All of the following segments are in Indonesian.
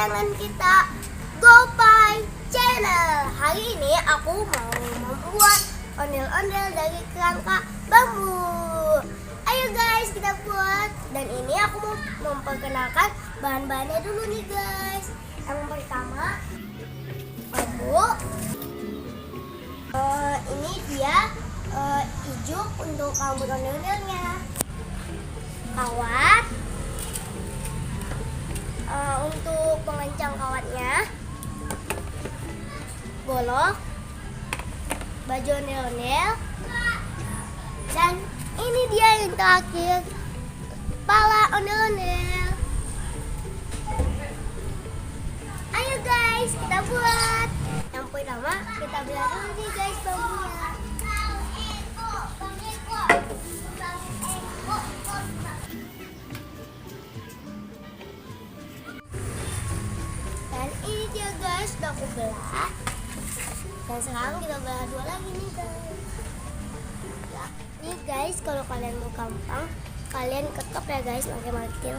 channel kita GoPay Channel. Hari ini aku mau membuat ondel-ondel dari kerangka bambu. Ayo guys, kita buat. Dan ini aku mau memperkenalkan bahan-bahannya dulu nih guys. Yang pertama, bambu. Ini dia ijuk untuk rambut ondel-ondelnya. Kawat. Untuk pengencang kawatnya, golok, baju ondel-ondel, dan ini dia yang terakhir, kepala ondel-ondel. Ayo guys, kita buat. Yang pertama kita belah dulu nih guys bambunya. Dan ini dia guys, udah aku belah. Dan sekarang kita belah dua lagi nih guys. Ya, nih guys, kalau kalian mau gampang, kalian ketok ya guys, pakai martil.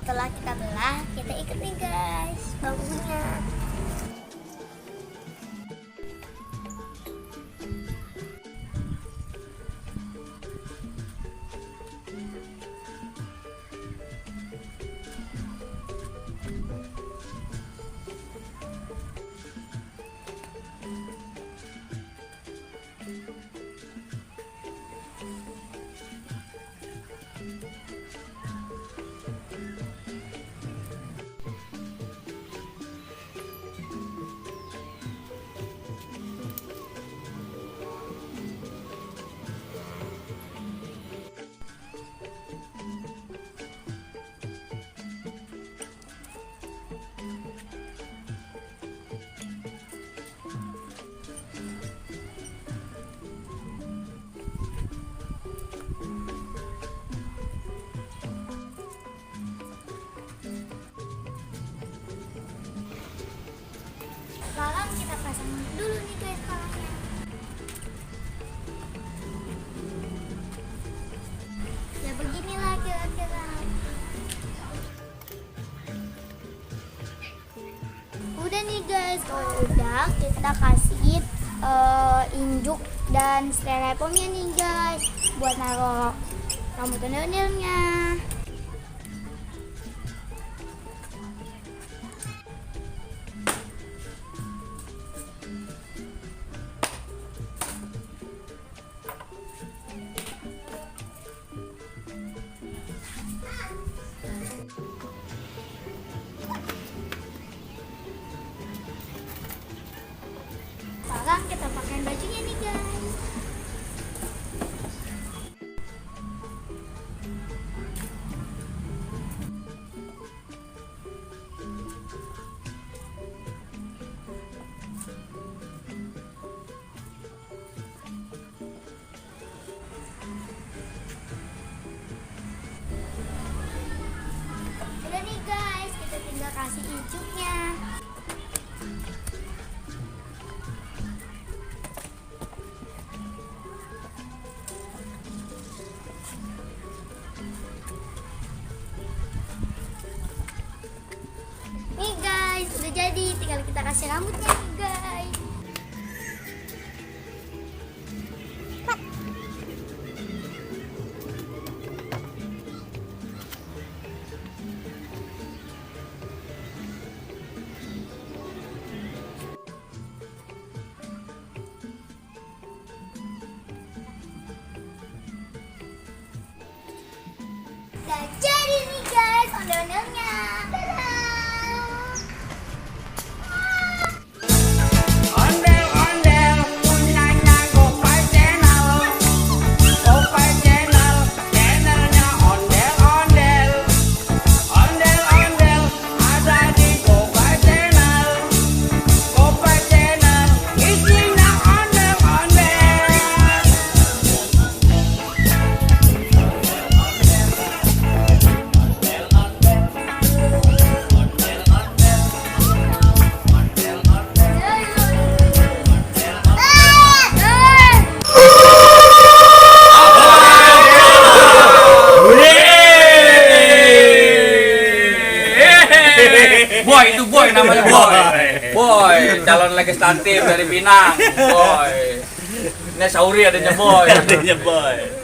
Setelah kita belah, kita ikat nih guys bambunya. Sekarang kita pasang dulu nih guys palanya. Ya beginilah kira-kira. Udah nih guys, kalau udah kita kasih injuk dan styrofoamnya nih guys buat naruh rambut ondel-ondelnya. Sekarang kita pakai bajunya nih guys. Udah nih guys, kita tinggal kasih ijuknya. Nih guys, udah jadi, tinggal kita kasih rambutnya nih guys. Udah jadi nih guys ondel-ondelnya. Ondel ondel punya GoPay channel, GoPay channel, channelnya ondel ondel, ondel ondel ada di GoPay channel, GoPay channel isinya ondel ondel. Boy namanya Boy. Boy, calon legislatif dari Pinang. Boy. Ini Sauri adanya Boy. Adanya boy.